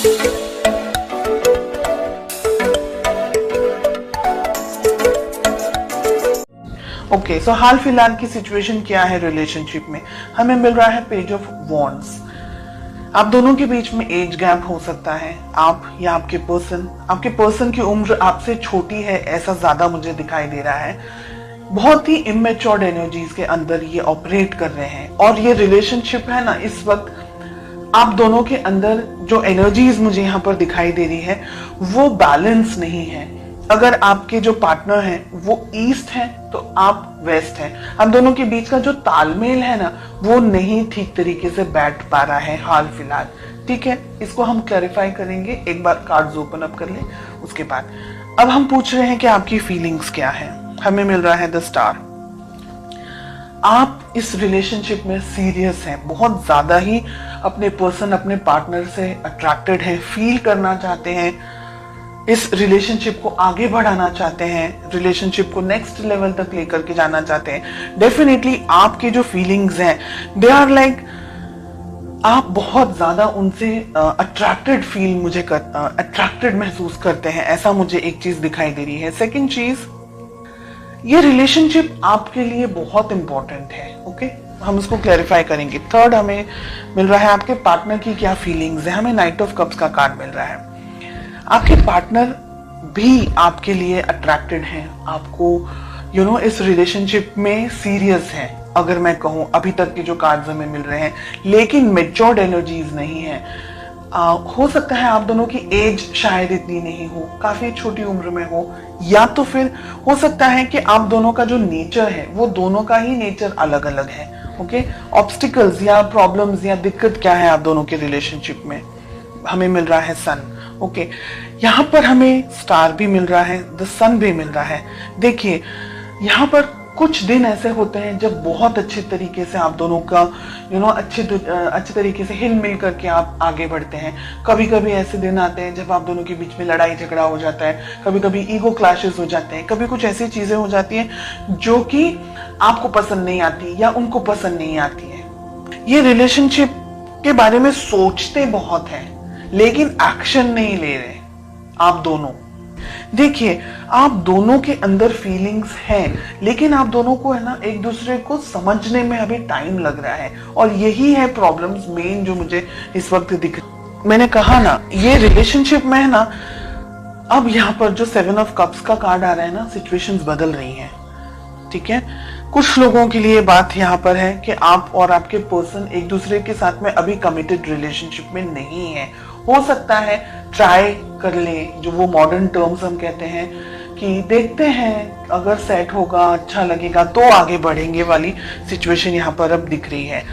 Okay, सो हाल फिलहाल की situation क्या है रिलेशनशिप में? हमें मिल रहा है पेज ऑफ वॉन्ड्स। आप दोनों के बीच में एज गैप हो सकता है, आप या आपके पर्सन की उम्र आपसे छोटी है, ऐसा ज्यादा मुझे दिखाई दे रहा है। बहुत ही इमेच्योर्ड एनर्जीज के अंदर ये ऑपरेट कर रहे हैं, और ये रिलेशनशिप है ना, इस वक्त आप दोनों के अंदर जो एनर्जीज मुझे यहाँ पर दिखाई दे रही है वो बैलेंस नहीं है। अगर आपके जो पार्टनर हैं वो ईस्ट है तो आप वेस्ट हैं। हम दोनों के बीच का जो तालमेल है ना, वो नहीं ठीक तरीके से बैठ पा रहा है हाल फिलहाल। ठीक है, इसको हम क्लैरिफाई करेंगे। एक बार कार्ड्स ओपन अप कर ले, उसके बाद अब हम पूछ रहे हैं कि आपकी फीलिंग्स क्या है। हमें मिल रहा है द स्टार। आप इस रिलेशनशिप में सीरियस हैं, बहुत ज्यादा ही अपने अपने पार्टनर से अट्रैक्टेड है, फील करना चाहते हैं, इस रिलेशनशिप को आगे बढ़ाना चाहते हैं, रिलेशनशिप को नेक्स्ट लेवल तक लेकर के जाना चाहते हैं। डेफिनेटली आपके जो फीलिंग्स हैं दे आर लाइक, आप बहुत ज्यादा उनसे अट्रैक्टेड महसूस करते हैं, ऐसा मुझे एक चीज दिखाई दे रही है। सेकंड चीज, ये रिलेशनशिप आपके लिए बहुत इंपॉर्टेंट है। ओके, हम इसको क्लैरिफाई करेंगे। थर्ड, हमें मिल रहा है आपके पार्टनर की क्या फीलिंग्स है। हमें नाइट ऑफ कप्स का कार्ड मिल रहा है। आपके पार्टनर भी आपके लिए अट्रैक्टेड हैं, आपको इस रिलेशनशिप में सीरियस हैं, अगर मैं कहूं। अभी तक के जो कार्ड्स हमें मिल रहे हैं, लेकिन मेच्योर्ड एनर्जीज नहीं है। हो सकता है आप दोनों की एज शायद इतनी नहीं हो, काफी छोटी उम्र में हो, या तो फिर हो सकता है कि आप दोनों का जो नेचर है वो दोनों का ही नेचर अलग अलग है। ओके, ऑब्स्टिकल्स या प्रॉब्लम्स या दिक्कत क्या है आप दोनों के रिलेशनशिप में? हमें मिल रहा है सन। ओके, यहाँ पर हमें स्टार भी मिल रहा है, द सन भी मिल रहा है। देखिए, यहाँ पर कुछ दिन ऐसे होते हैं जब बहुत अच्छे तरीके से आप दोनों का अच्छे तरीके से हिल मिल करके आप आगे बढ़ते हैं। कभी कभी ऐसे दिन आते हैं जब आप दोनों के बीच में लड़ाई झगड़ा हो जाता है, कभी कभी ईगो क्लैशेस हो जाते हैं, कभी कुछ ऐसी चीजें हो जाती हैं जो कि आपको पसंद नहीं आती या उनको पसंद नहीं आती है। ये रिलेशनशिप के बारे में सोचते बहुत हैं लेकिन एक्शन नहीं ले रहे आप दोनों। देखिए, आप दोनों के अंदर फीलिंग्स हैं, लेकिन आप दोनों को है ना एक दूसरे को समझने में अभी टाइम लग रहा है, और यही है प्रॉब्लम्स मेन जो मुझे इस वक्त दिख। मैंने कहा ना, ये रिलेशनशिप में है ना, अब यहाँ पर जो 7 ऑफ कप्स का कार्ड आ रहा है ना, सिचुएशंस बदल रही हैं। ठीक है, कुछ लोगों के लिए बात यहाँ पर है कि आप और आपके पर्सन एक दूसरे के साथ में अभी कमिटेड रिलेशनशिप में नहीं है। हो सकता है ट्राई कर ले, जो वो मॉडर्न टर्म्स हम कहते हैं कि देखते हैं अगर सेट होगा, अच्छा लगेगा तो आगे बढ़ेंगे वाली सिचुएशन यहाँ पर अब दिख रही है।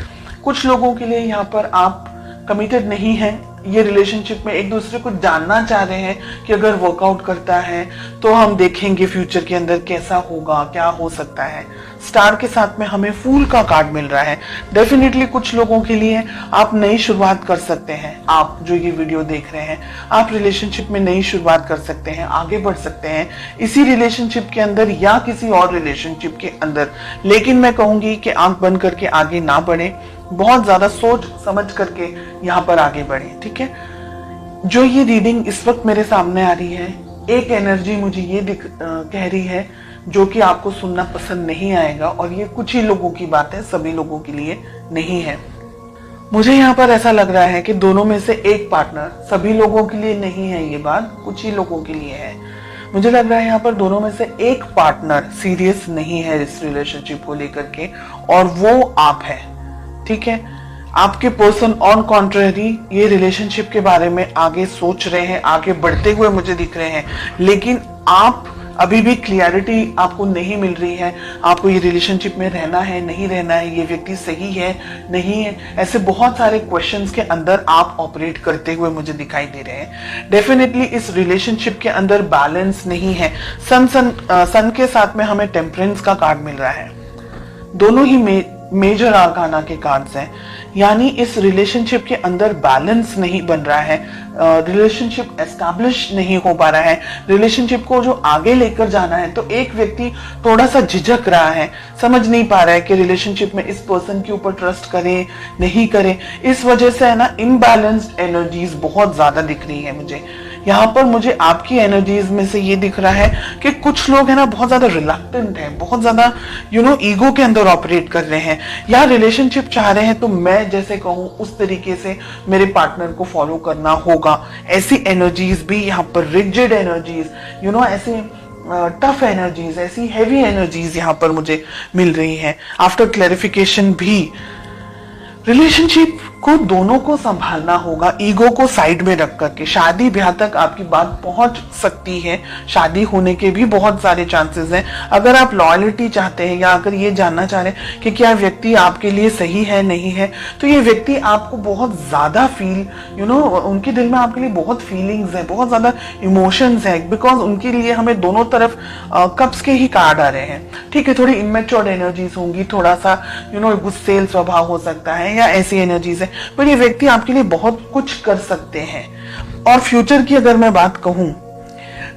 कुछ लोगों के लिए यहाँ पर आप कमिटेड नहीं है, ये रिलेशनशिप में एक दूसरे को जानना चाह रहे हैं कि अगर वर्कआउट करता है तो हम देखेंगे फ्यूचर के अंदर कैसा होगा, क्या हो सकता है। स्टार के साथ में हमें फूल का कार्ड मिल रहा है। डेफिनेटली कुछ लोगों के लिए आप नई शुरुआत कर सकते हैं। आप जो ये वीडियो देख रहे हैं, आप रिलेशनशिप में नई शुरुआत कर सकते हैं, आगे बढ़ सकते हैं इसी रिलेशनशिप के अंदर या किसी और रिलेशनशिप के अंदर। लेकिन मैं कहूंगी कि आंख बंद करके आगे ना बढ़े, बहुत ज्यादा सोच समझ करके यहाँ पर आगे बढ़े। ठीक है, जो ये रीडिंग इस वक्त मेरे सामने आ रही है, एक एनर्जी मुझे ये कह रही है जो कि आपको सुनना पसंद नहीं आएगा, और ये कुछ ही लोगों की बात है, सभी लोगों के लिए नहीं है। मुझे यहाँ पर ऐसा लग रहा है कि दोनों में से एक पार्टनर, सभी लोगों के लिए नहीं है ये बात, कुछ ही लोगों के लिए है। मुझे लग रहा है यहाँ पर दोनों में से एक पार्टनर सीरियस नहीं है इस रिलेशनशिप को लेकर के, और वो आप है। ठीक है, आपके पर्सन ऑन कॉन्ट्रेरी ये रिलेशनशिप के बारे में आगे सोच रहे हैं, आगे बढ़ते हुए मुझे दिख रहे हैं, लेकिन आप अभी भी क्लियरिटी आपको नहीं मिल रही है। आपको ये रिलेशनशिप में रहना है, नहीं रहना है, ये व्यक्ति सही है, नहीं है, ऐसे बहुत सारे क्वेश्चंस के अंदर आप ऑपरेट करते हुए मुझे दिखाई दे रहे हैं। डेफिनेटली इस रिलेशनशिप के अंदर बैलेंस नहीं है। सन के साथ में हमें टेम्परेंस का कार्ड मिल रहा है। दोनों ही में मेजर आर्काना के कार्ड्स हैं, यानी इस रिलेशनशिप के अंदर बैलेंस नहीं बन रहा है, रिलेशनशिप एस्टैब्लिश नहीं हो पा रहा है, रिलेशनशिप को जो आगे लेकर जाना है तो एक व्यक्ति थोड़ा सा झिझक रहा है, समझ नहीं पा रहा है कि रिलेशनशिप में इस पर्सन के ऊपर ट्रस्ट करे नहीं करे। इस वजह से है ना इनबैलेंस्ड एनर्जीज बहुत ज्यादा दिख रही है मुझे यहाँ पर। मुझे आपकी एनर्जीज में से ये दिख रहा है कि कुछ लोग है ना बहुत ज्यादा रिलक्टेंट है, बहुत ज्यादा ईगो के अंदर ऑपरेट कर रहे हैं, या रिलेशनशिप चाह रहे हैं तो मैं जैसे कहूं उस तरीके से मेरे पार्टनर को फॉलो करना होगा। ऐसी एनर्जीज भी यहाँ पर, रिजिड एनर्जीज, ऐसी टफ एनर्जीज, ऐसी हैवी एनर्जीज यहाँ पर मुझे मिल रही है। आफ्टर क्लैरिफिकेशन भी रिलेशनशिप को दोनों को संभालना होगा, ईगो को साइड में रख करके। शादी ब्याह तक आपकी बात पहुंच सकती है, शादी होने के भी बहुत सारे चांसेस हैं। अगर आप लॉयल्टी चाहते हैं या अगर ये जानना चाह रहे हैं कि क्या व्यक्ति आपके लिए सही है नहीं है, तो ये व्यक्ति आपको बहुत ज्यादा उनके दिल में आपके लिए बहुत फीलिंग्स है, बहुत ज्यादा इमोशंस है, बिकॉज उनके लिए हमें दोनों तरफ कप्स के ही कार्ड आ रहे हैं। ठीक है, थोड़ी इमेच्योर एनर्जीज होंगी, थोड़ा सा गुस्सेल स्वभाव हो सकता है या ऐसी एनर्जीज है, पर ये व्यक्ति आपके लिए बहुत कुछ कर सकते हैं। और फ्यूचर की अगर मैं बात कहूं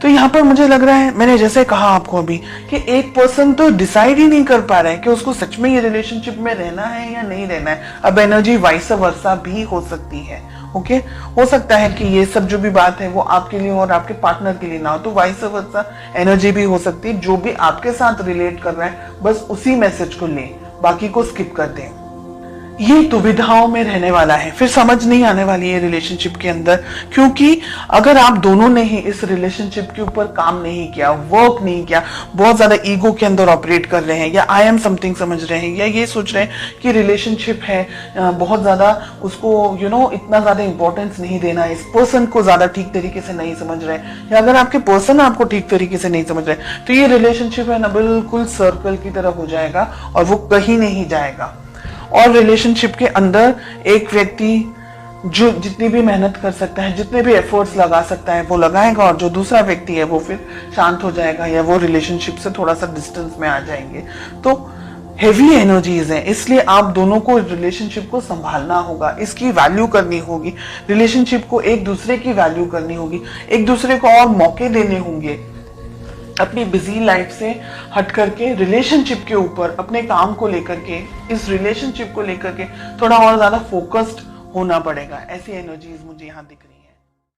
तो यहाँ पर मुझे लग रहा है, मैंने जैसे कहा आपको अभी, कि एक पर्सन तो डिसाइड ही नहीं कर पा रहा है कि उसको सच में ये रिलेशनशिप में रहना है या नहीं रहना है। अब एनर्जी वाइस वर्सा भी हो सकती है। ओके, हो सकता है कि ये सब जो भी बात है वो आपके लिए और आपके पार्टनर के लिए ना हो, तो वाइस वर्सा एनर्जी भी हो सकती है। जो भी आपके साथ रिलेट कर रहा है बस उसी मैसेज को लें, बाकी को स्किप कर दें। ये दुविधाओं में रहने वाला है, फिर समझ नहीं आने वाली है रिलेशनशिप के अंदर, क्योंकि अगर आप दोनों ने ही इस रिलेशनशिप के ऊपर काम नहीं किया, वर्क नहीं किया, बहुत ज्यादा ईगो के अंदर ऑपरेट कर रहे हैं, या आई एम समथिंग समझ रहे हैं, या ये सोच रहे हैं कि रिलेशनशिप है, बहुत ज्यादा उसको इतना ज्यादा इंपॉर्टेंस नहीं देना, इस पर्सन को ज्यादा ठीक तरीके से नहीं समझ रहे, या अगर आपके पर्सन आपको ठीक तरीके से नहीं समझ रहे, तो ये रिलेशनशिप है ना बिल्कुल सर्कल की तरह हो जाएगा और वो कहीं नहीं जाएगा। और रिलेशनशिप के अंदर एक व्यक्ति जो जितनी भी मेहनत कर सकता है, जितने भी एफर्ट्स लगा सकता है वो लगाएगा, और जो दूसरा व्यक्ति है वो फिर शांत हो जाएगा या वो रिलेशनशिप से थोड़ा सा डिस्टेंस में आ जाएंगे। तो हेवी एनर्जीज है, इसलिए आप दोनों को रिलेशनशिप को संभालना होगा, इसकी वैल्यू करनी होगी, रिलेशनशिप को एक दूसरे की वैल्यू करनी होगी, एक दूसरे को और मौके देने होंगे। अपनी बिजी लाइफ से हट करके रिलेशनशिप के ऊपर, अपने काम को लेकर के, इस रिलेशनशिप को लेकर के थोड़ा और ज्यादा फोकस्ड होना पड़ेगा। ऐसी एनर्जीज मुझे यहाँ दिख रही है।